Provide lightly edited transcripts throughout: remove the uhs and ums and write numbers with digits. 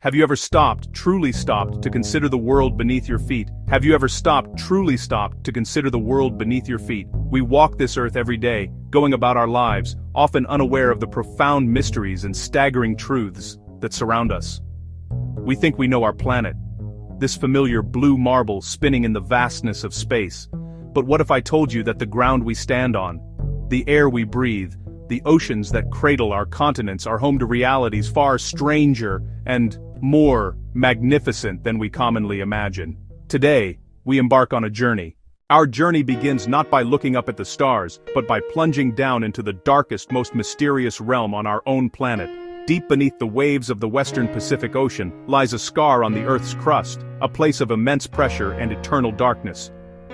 Have you ever stopped, truly stopped, to consider the world beneath your feet? Have you ever stopped, truly stopped, to consider the world beneath your feet? We walk this earth every day, going about our lives, often unaware of the profound mysteries and staggering truths that surround us. We think we know our planet, this familiar blue marble spinning in the vastness of space. But what if I told you that the ground we stand on, the air we breathe, the oceans that cradle our continents are home to realities far stranger and more magnificent than we commonly imagine? Today, we embark on a journey. Our journey begins not by looking up at the stars, but by plunging down into the darkest, most mysterious realm on our own planet. Deep beneath the waves of the western Pacific Ocean lies a scar on the Earth's crust, a place of immense pressure and eternal darkness.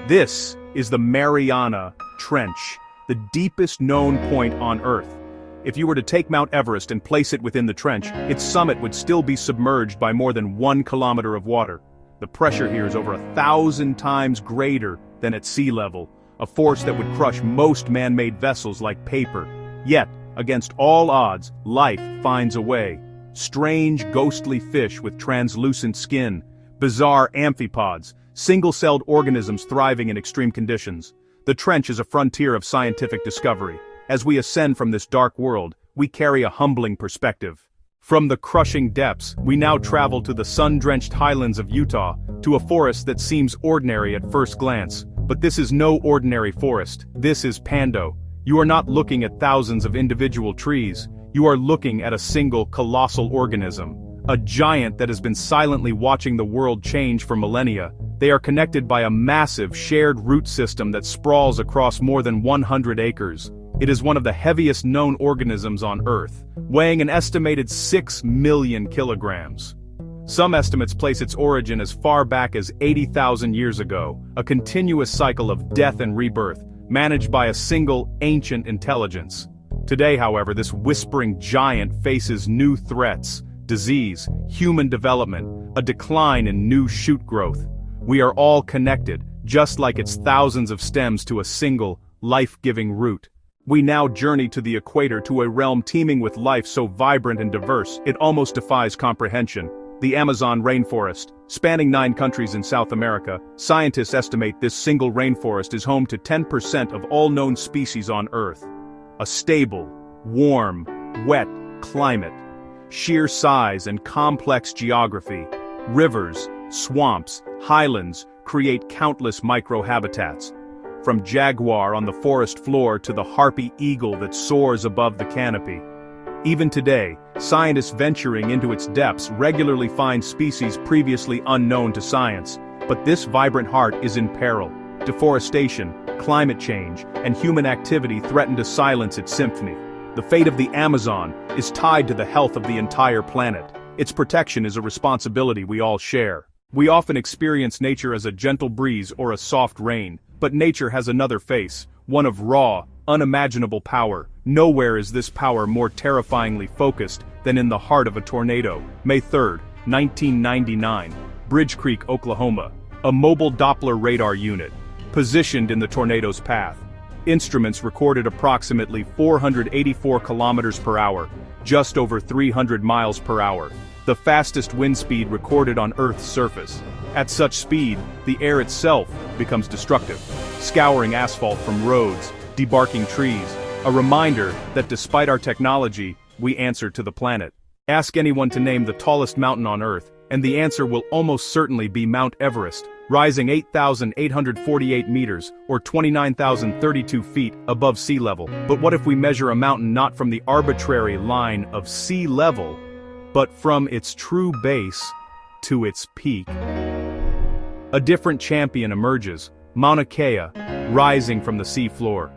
This is the Mariana Trench, the deepest known point on Earth. If you were to take Mount Everest and place it within the trench, its summit would still be submerged by more than 1 kilometer of water. The pressure here is over 1,000 times greater than at sea level, a force that would crush most man-made vessels like paper. Yet, against all odds, life finds a way. Strange, ghostly fish with translucent skin, bizarre amphipods, single-celled organisms thriving in extreme conditions. The trench is a frontier of scientific discovery. As we ascend from this dark world, we carry a humbling perspective. From the crushing depths, we now travel to the sun-drenched highlands of Utah, to a forest that seems ordinary at first glance. But this is no ordinary forest. This is Pando. You are not looking at thousands of individual trees. You are looking at a single colossal organism. A giant that has been silently watching the world change for millennia. They are connected by a massive shared root system that sprawls across more than 100 acres. It is one of the heaviest known organisms on Earth, weighing an estimated 6 million kilograms. Some estimates place its origin as far back as 80,000 years ago, a continuous cycle of death and rebirth, managed by a single, ancient intelligence. Today, however, this whispering giant faces new threats: disease, human development, a decline in new shoot growth. We are all connected, just like its thousands of stems to a single, life-giving root. We now journey to the equator, to a realm teeming with life so vibrant and diverse, it almost defies comprehension. The Amazon rainforest. Spanning 9 countries in South America, scientists estimate this single rainforest is home to 10% of all known species on Earth. A stable, warm, wet climate. Sheer size and complex geography. Rivers, swamps, highlands create countless microhabitats. From jaguar on the forest floor to the harpy eagle that soars above the canopy. Even today, scientists venturing into its depths regularly find species previously unknown to science. But this vibrant heart is in peril. Deforestation, climate change, and human activity threaten to silence its symphony. The fate of the Amazon is tied to the health of the entire planet. Its protection is a responsibility we all share. We often experience nature as a gentle breeze or a soft rain, but nature has another face, one of raw, unimaginable power. Nowhere is this power more terrifyingly focused than in the heart of a tornado. May 3, 1999, Bridge Creek, Oklahoma. A mobile Doppler radar unit, positioned in the tornado's path. Instruments recorded approximately 484 kilometers per hour, just over 300 miles per hour. The fastest wind speed recorded on Earth's surface. At such speed, the air itself becomes destructive, scouring asphalt from roads, debarking trees, a reminder that despite our technology, we answer to the planet. Ask anyone to name the tallest mountain on Earth, and the answer will almost certainly be Mount Everest, rising 8,848 meters, or 29,032 feet, above sea level. But what if we measure a mountain not from the arbitrary line of sea level, but from its true base to its peak? A different champion emerges, Mauna Kea, rising from the sea floor.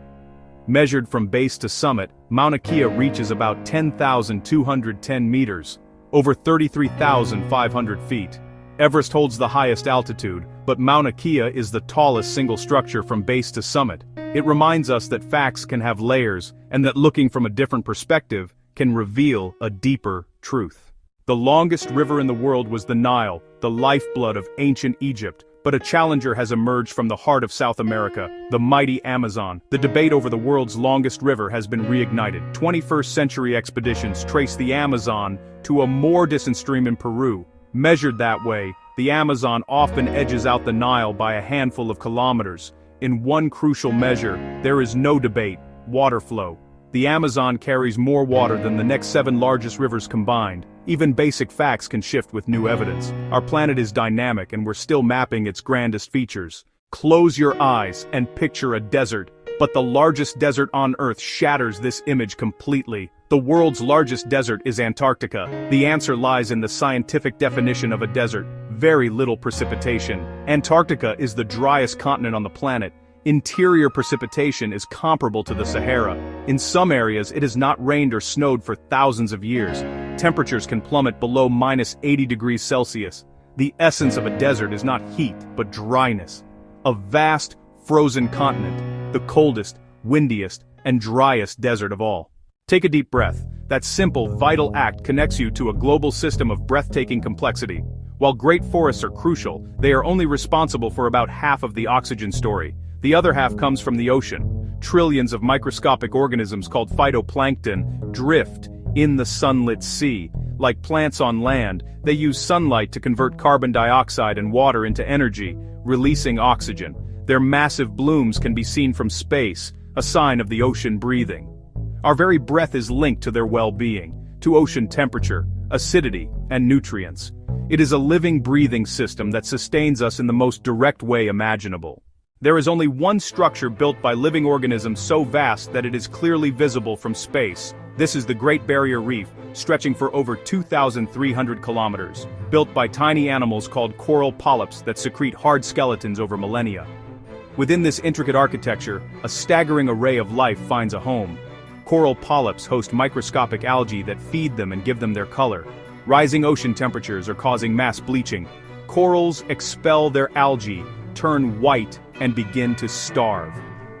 Measured from base to summit, Mauna Kea reaches about 10,210 meters, over 33,500 feet. Everest holds the highest altitude, but Mauna Kea is the tallest single structure from base to summit. It reminds us that facts can have layers, and that looking from a different perspective can reveal a deeper truth. The longest river in the world was the Nile, the lifeblood of ancient Egypt, But a challenger has emerged from the heart of South America, the mighty Amazon. The debate over the world's longest river has been reignited. 21st-century expeditions trace the Amazon to a more distant stream in Peru. Measured that way, the Amazon often edges out the Nile by a handful of kilometers. In one crucial measure, there is no debate: water flow. The Amazon carries more water than the next 7 largest rivers combined. Even basic facts can shift with new evidence. Our planet is dynamic and we're still mapping its grandest features. Close your eyes and picture a desert, but the largest desert on Earth shatters this image completely. The world's largest desert is Antarctica. The answer lies in the scientific definition of a desert: very little precipitation. Antarctica is the driest continent on the planet. Interior precipitation is comparable to the Sahara. In some areas, it has not rained or snowed for thousands of years. Temperatures can plummet below -80 degrees Celsius. The essence of a desert is not heat, but dryness. A vast, frozen continent, the coldest, windiest, and driest desert of all. Take a deep breath. That simple, vital act connects you to a global system of breathtaking complexity. While great forests are crucial, they are only responsible for about half of the oxygen story. The other half comes from the ocean. Trillions of microscopic organisms called phytoplankton drift in the sunlit sea. Like plants on land, they use sunlight to convert carbon dioxide and water into energy, releasing oxygen. Their massive blooms can be seen from space, a sign of the ocean breathing. Our very breath is linked to their well-being, to ocean temperature, acidity, and nutrients. It is a living, breathing system that sustains us in the most direct way imaginable. There is only one structure built by living organisms so vast that it is clearly visible from space. This is the Great Barrier Reef, stretching for over 2,300 kilometers, built by tiny animals called coral polyps that secrete hard skeletons over millennia. Within this intricate architecture, a staggering array of life finds a home. Coral polyps host microscopic algae that feed them and give them their color. Rising ocean temperatures are causing mass bleaching. Corals expel their algae, turn white, and begin to starve.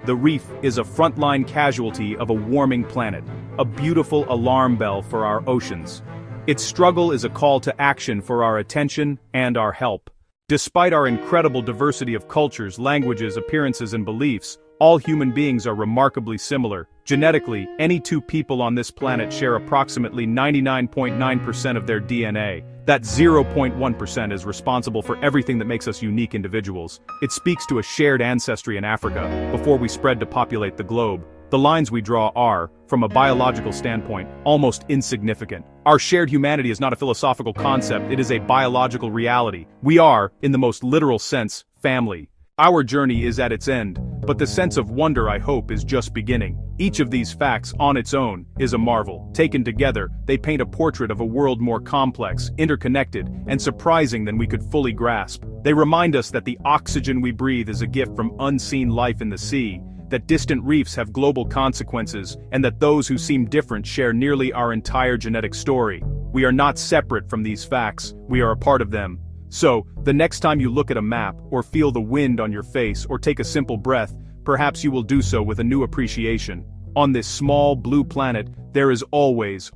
The reef is a frontline casualty of a warming planet, a beautiful alarm bell for our oceans. Its struggle is a call to action for our attention and our help. Despite our incredible diversity of cultures, languages, appearances, and beliefs, all human beings are remarkably similar. Genetically, any two people on this planet share approximately 99.9% of their DNA. That 0.1% is responsible for everything that makes us unique individuals. It speaks to a shared ancestry in Africa, before we spread to populate the globe. The lines we draw are, from a biological standpoint, almost insignificant. Our shared humanity is not a philosophical concept, it is a biological reality. We are, in the most literal sense, family. Our journey is at its end, but the sense of wonder, I hope, is just beginning. Each of these facts, on its own, is a marvel. Taken together, they paint a portrait of a world more complex, interconnected, and surprising than we could fully grasp. They remind us that the oxygen we breathe is a gift from unseen life in the sea, that distant reefs have global consequences, and that those who seem different share nearly our entire genetic story. We are not separate from these facts, we are a part of them. So, the next time you look at a map, or feel the wind on your face, or take a simple breath, perhaps you will do so with a new appreciation. On this small, blue planet, there is always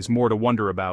more to wonder about.